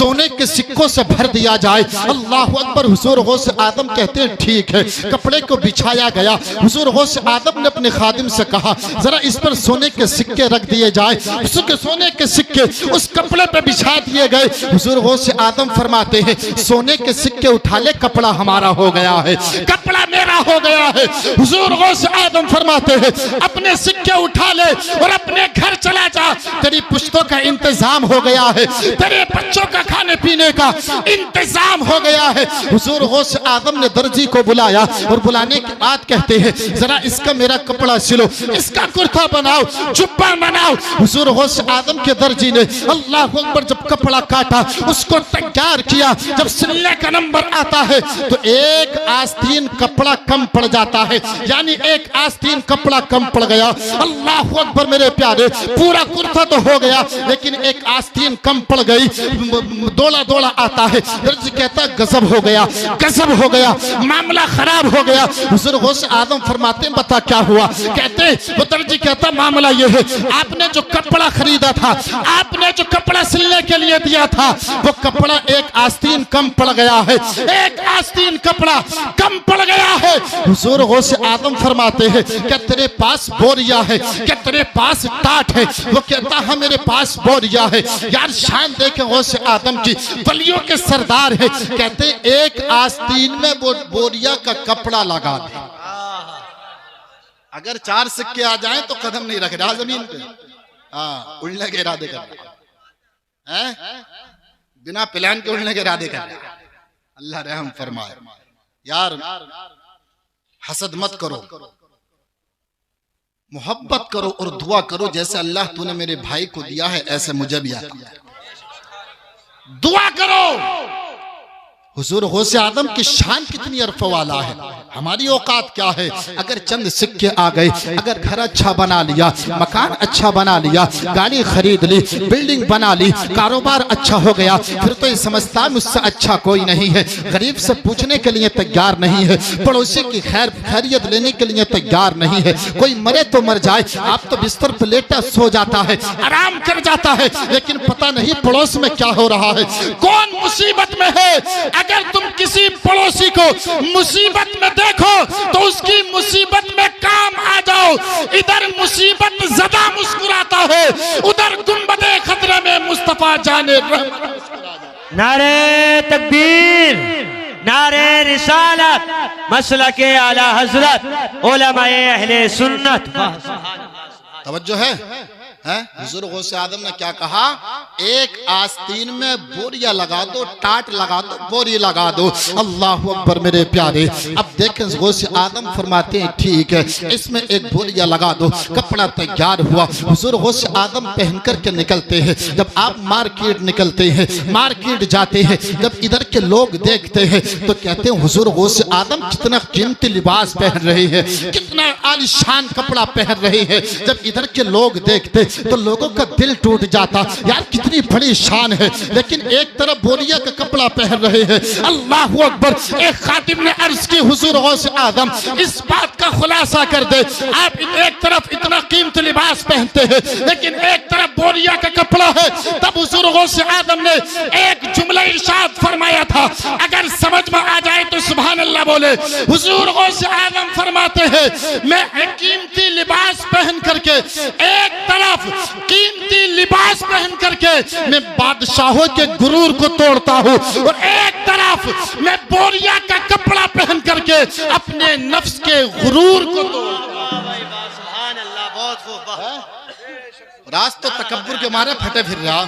सोने के सिक्कों से भर दिया जाए। अल्लाह अकबर। हुजूर गौस आदम कहते हैं ठीक है। कपड़े को बिछाया गया। हुजूर गौस आदम ने अपने खादिम से कहा जरा इस पर सोने के सिक्के रख दिए जाए। उसके सोने के सिक्के उस कपड़े पे बिछा दिए गए। हुजूर गौस आदम फरमाते हैं सोने के सिक्के उठा ले, कपड़ा हमारा हो गया है, कपड़ा मेरा हो गया है। हुजूर गौस आदम फरमाते हैं अपने सिक्के उठा ले और अपने घर चला जा, तेरी पुश्तों का इंतजाम हो गया है, तेरे बच्चों का खाने पीने का इंतजाम हो गया है। हुजूर गौस आदम ने दर्जी को बुलाया और बुलाने के बाद कहते हैं जरा इसका मेरा कपड़ा सिलो, इसका कुर्ता बनाओ, जुब्बा बनाओ। हुजूर गौस आदम के दर्जी ने अल्लाह अकबर जब कपड़ा काटा, उसको तैयार किया, जब सिलने का नंबर आता है तो एक आस्तीन कपड़ा कम पड़ जाता है, यानी एक आस्तीन कपड़ा कम पड़ गया। अल्लाह अकबर मेरे प्यारे, पूरा कुर्ता तो हो गया लेकिन एक आस्तीन कम पड़ गई। दौड़ा दौड़ा आता है, दर्जी कहता गजब हो गया, गजब हो गया, मामला खराब हो गया। हुजूर गौस आदम फरमाते हैं बता क्या हुआ? कहते वो दर्जी कहता मामला ये है आपने जो कपड़ा खरीदा था, आपने जो कपड़ा सिलने के लिए दिया था, वो कपड़ा एक आस्तीन कम पड़ गया है, एक आस्तीन कपड़ा कम पड़ गया है। हुजूर गौस आदम फरमाते हैं क्या तेरे पास बोरिया है, क्या तेरे पास टाट है? वो कहता है मेरे पास बोरिया है। यार शान देखे गौस आदम की, वलियों के सरदार है। कहते एक आस्तीन में वो बोरिया का कपड़ा लगा दे, अगर 4 सिक्के आ जाएं तो कदम नहीं रख रहा जमीन पे। हाँ, उड़ने के इरादे कर हैं, बिना प्लान के उड़ने के इरादे कर। अल्लाह रहम फरमाए। यार हसद मत करो, मोहब्बत करो और दुआ करो जैसे अल्लाह तूने मेरे भाई को दिया है ऐसे मुझे भी आता। दुआ करो। हुजूर गौसे आदम की शान कितनी अरफवाला है, हमारी औकात क्या है? अगर चंद सिक्के आ गए, अगर घर अच्छा बना लिया, मकान अच्छा बना लिया, गाड़ी खरीद ली, बिल्डिंग बना ली, कारोबार अच्छा हो गया, फिर तो ये समझता मुझसे अच्छा कोई नहीं है, गरीब से पूछने के लिए तैयार नहीं है, पड़ोसी की खैरियत लेने के लिए तैयार नहीं है, कोई मरे तो मर जाए, आप तो बिस्तर पर लेटा सो जाता है, आराम कर जाता है, लेकिन पता नहीं पड़ोस में क्या हो रहा है, कौन मुसीबत में है। अगर तुम किसी पड़ोसी को मुसीबत में देखो तो उसकी मुसीबत में काम आ जाओ। इधर मुसीबत ज़दा मुस्कुराता है, उधर गुंबदे खतरे में मुस्तफा जाने। नारे तकबीर, नारे रिसालत, मसलके आला हजरत उलमाए अहले सुन्नत। तवज्जो है? हुजूर गौसे आदम ने क्या कहा? एक आस्तीन में बोरिया लगा दो, टाट लगा दो, बोरी लगा दो। अल्लाह अकबर मेरे प्यारे। अब देखें गौसे आदम फरमाते हैं ठीक है इसमें एक बोरिया लगा दो। कपड़ा तैयार हुआ, हुजूर गौसे आदम पहन करके निकलते हैं। जब आप मार्केट निकलते हैं, मार्केट जाते हैं, जब इधर के लोग देखते हैं तो कहते हैं हुजूर गौसे आदम कितना कीमती लिबास पहन रहे हैं, कितना आलीशान कपड़ा पहन रहे हैं। जब इधर के लोग देखते तो लोगों का दिल टूट जाता, यार कितनी बड़ी शान है, लेकिन एक तरफ बोरिया का कपड़ा पहन रहे हैं। अल्लाह अकबर। एक खातिब ने अर्ज की हुजूर गौसे आदम इस बात का खुलासा कर दे, आप एक तरफ इतना कीमती लिबास पहनते हैं लेकिन एक तरफ बोरिया का कपड़ा है। तब हुजूर गौसे आदम ने एक जुमला इरशाद फरमाया था, अगर समझ में आ जाए तो सुभान अल्लाह बोले। हुजूर गौसे आदम फरमाते हैं मैं कीमती लिबास पहन करके, एक तरफ कीमती लिबास पहन करके मैं बादशाहों के गुरूर को तोड़ता हूँ और एक तरफ मैं बोरिया का कपड़ा पहन करके अपने नफ्स के गुरूर को तोड़ता हूँ। राज तो तकब्बुर के मारे फटे फिर रहा।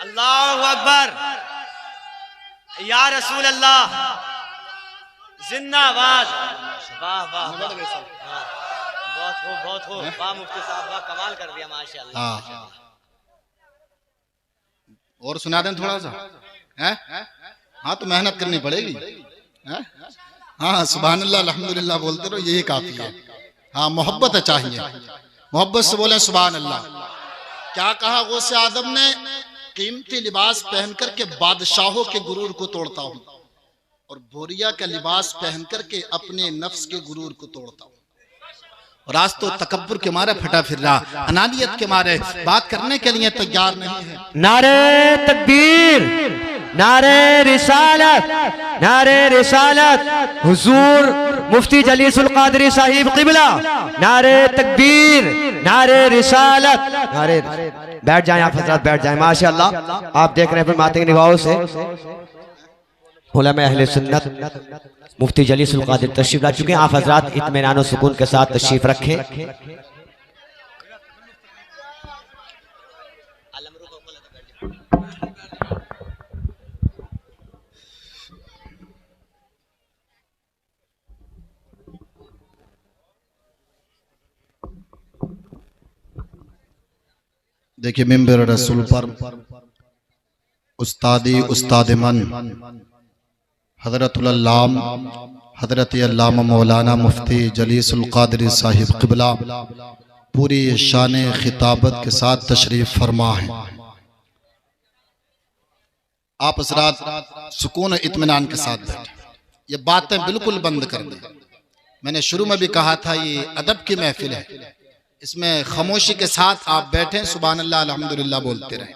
अल्लाहु अकबर, या रसूल अल्लाह, जिंदाबाद। वाह वाह, बहुत खूब, बहुत खूब। वाह मुफ्ती साहब, वाह कमाल कर दिया माशाअल्लाह। और सुना दें थोड़ा सा है? हाँ तो मेहनत करनी पड़ेगी। हाँ सुभान अल्लाह अल्हम्दुलिल्लाह बोलते रहो, यही काफी है। हाँ मोहब्बत चाहिए, मोहब्बत से बोले सुभान अल्लाह। क्या कहा गौसे आदम ने? कीमती लिबास पहन करके बादशाहों के गुरूर को तोड़ता हूँ और बोरिया का लिबास पहन करके अपने नफ्स के गुरूर को तोड़ता हूँ। और आज तो तकब्बुर के मारे फटा फिर रहा, अनानियत के मारे बात करने के लिए तैयार नहीं है। नारे तकबीर, नारे रिसालत, नारे रिसालत। हुजूर मुफ्ती जलीसुल कादरी साहिब क़िबला, नारे तकबीर, नारे रिसालत, नारे। बैठ जाएं आप हजरत, बैठ जाएं। माशाअल्लाह आप देख रहे हैं फरमाते की निगाहों से उलमा अहले सुन्नत मुफ्ती जलीसुल कादरी तशरीफ ला चुके हैं। आप हजरत इत्मीनान और सुकून के साथ तशरीफ रखें। देखिए मेंबर रसूल पर उस्तादी उस्ताद मन हजरतुल अल्लाम हजरत अल्लामा मौलाना मुफ्ती जलीसुल कादरी साहिब क़िबला पूरी शान खिताबत के साथ तशरीफ फरमा है। आप हज़रात सुकून इत्मीनान के साथ बैठे, ये बातें बिल्कुल बंद कर दें। मैंने शुरू में भी कहा था ये अदब की महफिल है, इसमें खामोशी के साथ आप बैठें, सुभान अल्लाह अल्हम्दुलिल्लाह बोलते रहें।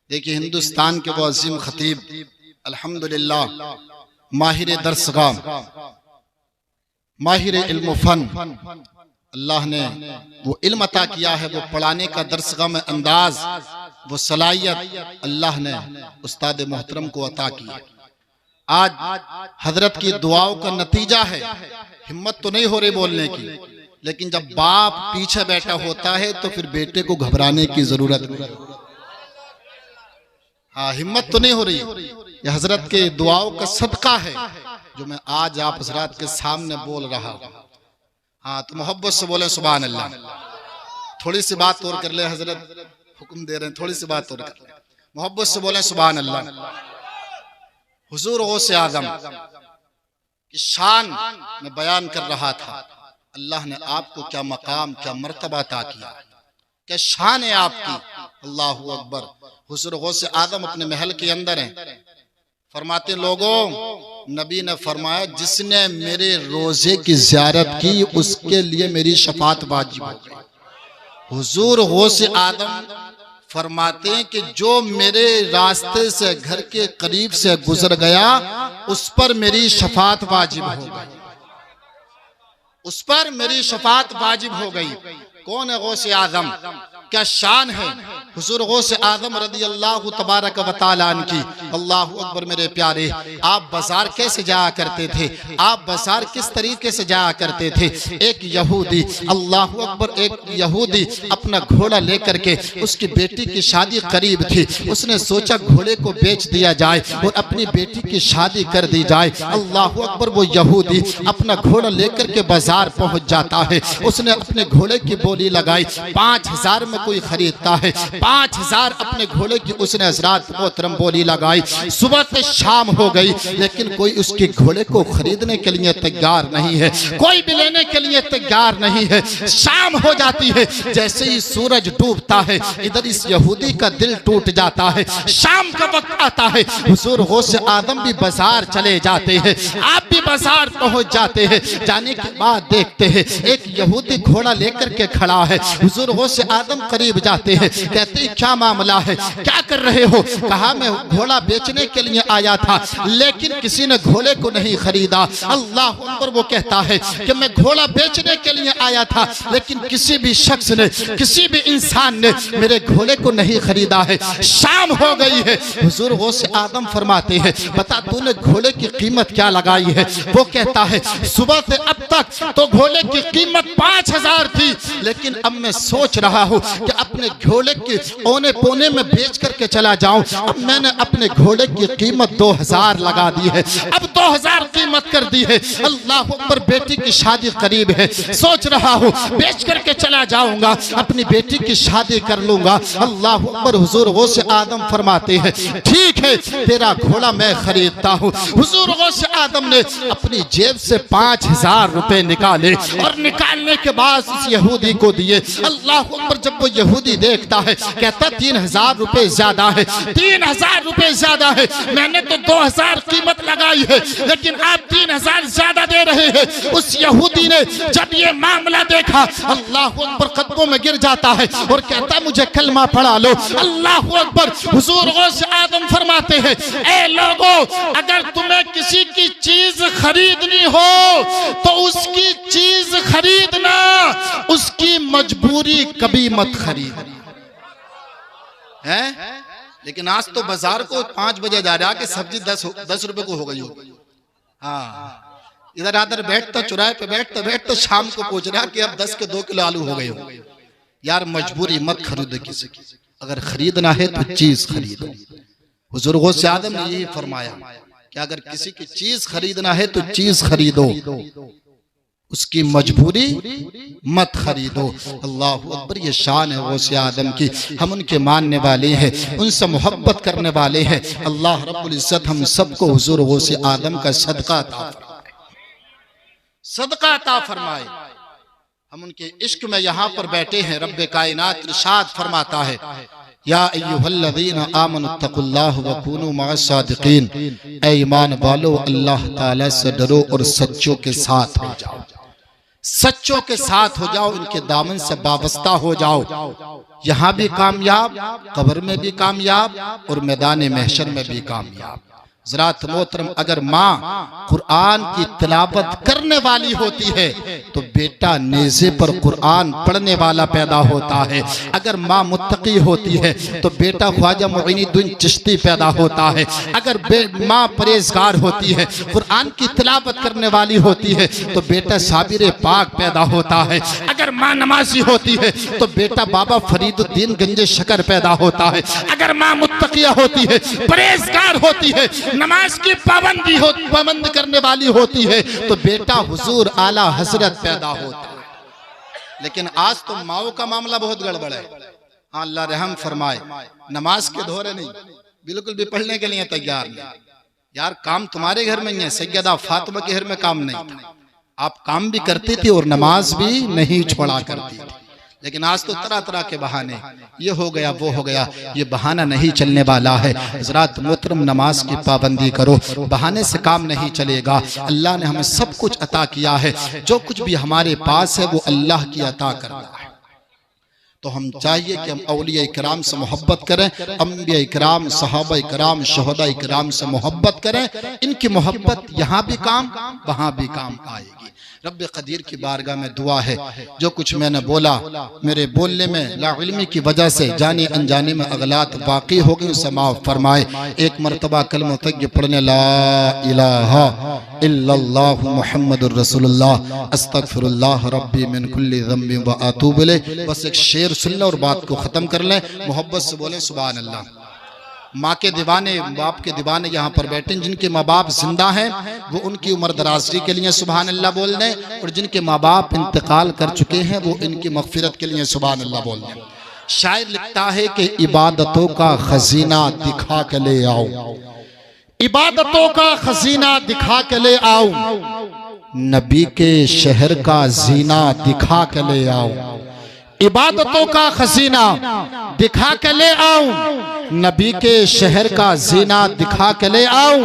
देखिए हिंदुस्तान के वो अजीम खतीब अल्हम्दुलिल्लाह माहिर दर्सगाह, माहिर इल्म फन, अल्लाह ने वो इल्म अता किया है, वो पढ़ाने का दर्सगाह में अंदाज, वो सलाहियत अल्लाह ने उस्ताद मोहतरम को अता की। आज हजरत की दुआओं का नतीजा है। हिम्मत तो नहीं हो रही बोलने की, लेकिन जब बाप पीछे बैठा होता है तो फिर बेटे को घबराने की जरूरत नहीं। हाँ, हिम्मत तो नहीं हो रही। ये हजरत के दुआओं का सदका है जो मैं आज आप हजरत के सामने बोल रहा हूँ। हाँ, तो मोहब्बत से बोले सुभान अल्लाह। थोड़ी सी बात और कर ले, हजरत हुक्म दे रहे हैं, थोड़ी सी बात और कर ले, मोहब्बत से बोले सुभान अल्लाह। हुजूर गौसे आजम की शान में बयान कर रहा था। अल्लाह ने आपको क्या मकाम, क्या मर्तबा अता किया, क्या शान है आपकी। अल्लाहु अकबर। हुजूर गौसे आजम अपने महल के अंदर हैं, फरमाते लोगों, नबी ने फरमाया जिसने मेरे रोजे की ज़ियारत की उसके लिए मेरी शफात वाजिब हो गई। हुजूर गौसे आदम फरमाते हैं कि जो मेरे रास्ते से घर के करीब से गुजर गया उस पर मेरी शफात वाजिब हो गई, उस पर मेरी शफात वाजिब हो गई। कौन है गौसे आजम, क्या शान है हुजूर गौसे आजम रदी अल्लाह तबारक व तआला की। अल्लाह अकबर। मेरे प्यारे, आप बाजार कैसे जाया करते थे, आप बाजार किस तरीके से जाया करते थे। एक यहूदी, अल्लाह अकबर, एक यहूदी अपना घोड़ा लेकर के, उसकी बेटी की शादी करीब थी, उसने सोचा घोड़े को बेच दिया जाए और अपनी बेटी की शादी कर दी जाए। अल्लाह अकबर। वो यहूदी अपना घोड़ा लेकर के बाजार पहुंच जाता है, उसने अपने घोड़े की बोली लगाई, 5000 में कोई खरीदता है, 5000 अपने घोड़े की उसने हजरत मोहतरम बोली लगाई। सुबह से शाम हो गई लेकिन कोई उसके घोड़े को खरीदने के लिए तैयार नहीं है, कोई भी लेने के लिए तैयार नहीं है। शाम हो जाती है, जैसे ही सूरज डूबता है इधर इस यहूदी का दिल टूट जाता है। शाम का वक्त आता है, हुजूर गौसे आदम भी बाजार चले जाते हैं, आप भी बाजार पहुंच जाते हैं। जाने के बाद देखते हैं एक यहूदी घोड़ा लेकर के खड़ा है। हुजूर गौसे आदम करीब जाते हैं, कहते हैं क्या मामला है, क्या कर रहे हो। कहा मैं घोड़ा बेचने के लिए आया था लेकिन किसी ने घोड़े को नहीं खरीदा। अल्लाह अकबर। वो कहता है कि मैं घोड़ा बेचने के लिए आया था लेकिन किसी भी शख्स ने, किसी भी इंसान ने मेरे घोड़े को नहीं खरीदा है। शाम हो गई है। हुजूर गौसे आदम फरमाते हैं बता तूने घोड़े की कीमत क्या लगाई है। वो कहता है सुबह से अब तक तो घोड़े की कीमत 5000 थी, लेकिन अब मैं सोच रहा हूँ कि अपने घोड़े के औने पौने में बेच करके चला जाऊं। अब मैंने अपने घोड़े की कीमत 2000 लगा दी है, अब 2000 कीमत कर दी है। अल्लाह अकबर। बेटी की शादी करीब है, सोच रहा हूँ बेच करके चला जाऊंगा, अपनी बेटी की शादी कर लूंगा। अल्लाह अकबर। हुजूर गौसे आदम फरमाते हैं ठीक है तेरा घोड़ा मैं खरीदता हूँ। हुजूर गौसे आदम ने अपनी जेब से 5000 रुपए निकाले और निकालने के बाद उस यहूदी को दिए। अल्लाह अकबर। जब वो यहूदी देखता है कहता 3000 रुपए ज्यादा है, 3000 रुपए ज्यादा है, मैंने तो 2000 कीमत लगाई है। लेकिन आप 3000 ज्यादा दे रहे हैं। उस यहूदी ने जब ये मामला देखा, अल्लाह अकबर, कदमों में गिर जाता है और कहता मुझे कलमा पढ़ा लो। अल्लाह अकबर। हुजूर गौस आदम फरमाते हैं, ए लोगों, अगर तुम्हें किसी की चीज खरीदनी हो तो उसकी चीज खरीदना, उसकी मजबूरी कभी मत खरीदना है। लेकिन आज तो बाजार को 5 बजे जा रहा कि सब्जी 10 रुपए को हो गई हो। हाँ, इधर आधर बैठता, चुराहे पे बैठता शाम को पूछ रहा कि अब 10 के 2 किलो आलू हो गए हो। यार मजबूरी मत खरीदो किसी की, अगर खरीदना है तो चीज खरीदो। हुजूर गौस आदम ने यही फरमाया कि अगर किसी की चीज खरीदना है तो चीज खरीदो, उसकी मजबूरी मत खरीदो। अल्लाह अकबर। ये शान है गौस आदम की। हम उनके मानने वाले हैं, उनसे मोहब्बत करने वाले हैं। अल्लाह रब्बुल इज्जत हम सबको हुजूर गौस आदम का सदका अता फरमाए। हम उनके इश्क में यहाँ पर बैठे हैं। रब्बे कायनात इरशाद फरमाता है, या अय्युहल्लज़ीना आमनुत्तकुल्लाह व कूनू मअस सादिकीन। ऐ ईमान वालो, अल्लाह ताला से डरो और सच्चों के साथ हो जाओ। सच्चों के साथ हो जाओ, इनके दामन से वाबस्ता हो जाओ। यहाँ भी कामयाब, कब्र में भी कामयाब और मैदान महशर में भी कामयाब। ज़रात मोहतरम, अगर माँ कुरान की तिलावत करने वाली होती है तो बेटा नेज़े पर कुरान पढ़ने वाला पैदा होता है। अगर माँ मुत्तकी होती है तो बेटा ख्वाजा मुईनुद्दीन चिश्ती पैदा होता है। अगर माँ परहेज़गार होती है, कुरान की तिलावत करने वाली होती है तो बेटा साबिर पाक पैदा होता है। अगर माँ नमाजी होती है तो बेटा बाबा फरीदुद्दीन गंजे शकर पैदा होता है। अगर माँ मुत्तकिया होती है, परहेज़गार होती है, नमाज की पाबंद करने वाली होती है तो बेटा हुजूर आला हजरत पैदा होता है। लेकिन आज तो माओ का मामला बहुत गड़बड़ है। अल्लाह रहम फरमाए। नमाज के धोरे नहीं, बिल्कुल भी पढ़ने के लिए तैयार नहीं। यार काम तुम्हारे घर में ही है, सैयदा फातिमा के घर में काम नहीं था। आप काम भी करती थी और नमाज भी नहीं छोड़ा करती थी। लेकिन आज तो तरह तरह के बहाने, ये हो गया वो हो गया, ये बहाना नहीं चलने वाला है। हज़रात मोहतरम, नमाज की पाबंदी करो, बहाने से काम नहीं चलेगा। अल्लाह ने हमें सब कुछ अता किया है, जो कुछ भी हमारे पास है वो अल्लाह की अता करता है। तो हम चाहिए कि हम औलिया इकराम से मोहब्बत करें, अंबिया इकराम, सहाबा इकराम, शहदा इकराम से मोहब्बत करें। इनकी मोहब्बत यहाँ भी काम, वहाँ भी काम आएगी। रब्बे कदीर की बारगाह में दुआ है, जो कुछ मैंने बोला मेरे बोलने में लाइल्मी की वजह से जाने अनजाने में अगलात बाकी हो गई, उसे माफ फरमाए। एक मरतबा कलमा तय्यब पढ़ने, ला इलाहा इल्लल्लाहु मुहम्मदुर रसूलुल्लाह अस्तगफिरुल्लाह रब्बी मिन कुल्ली ज़म्बिन व अतूबु इलैह। बस एक शेर सुन लें और बात को ख़त्म कर लें। मोहब्बत से बोलें सुभान अल्लाह। माँ के दीवाने, बाप के दीवाने यहाँ पर बैठे, जिनके माँ बाप जिंदा हैं वो उनकी उम्र दराजगी के लिए सुभान अल्लाह बोल दें, और जिनके माँ बाप इंतकाल कर चुके हैं वो इनकी मग़फ़िरत के लिए सुभान अल्लाह बोल दें। शायर लिखता है कि इबादतों का खजीना दिखा के ले आओ, इबादतों का खजीना दिखा के ले आओ, नबी के शहर का जीना दिखा के ले आओ। इबादतों का खजीना दिखा के ले आओ, नबी के शहर का जीना दिखा के ले आओ,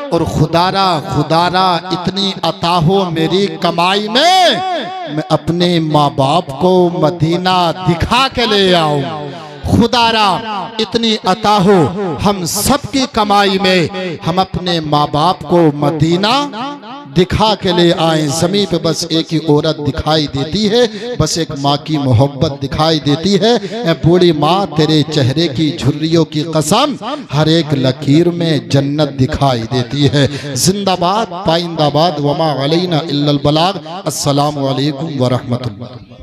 और खुदारा इतनी अता हो मेरी कमाई में, मैं अपने माँ बाप को मदीना दिखा के ले आऊं। खुदारा इतनी अता हो हम सबकी कमाई में, हम अपने माँ बाप को मदीना दिखा के ले आए। ज़मीन पे बस एक ही औरत दिखाई देती है, बस एक माँ की मोहब्बत दिखाई देती है। बूढ़ी माँ तेरे चेहरे की झुर्रियों की कसम, हर एक लकीर में जन्नत दिखाई देती है। जिंदाबाद पाइंदाबाद, वमा अलैना इल्लल बलाग। अस्सलामु अलैकुम व रहमतुल्लाह।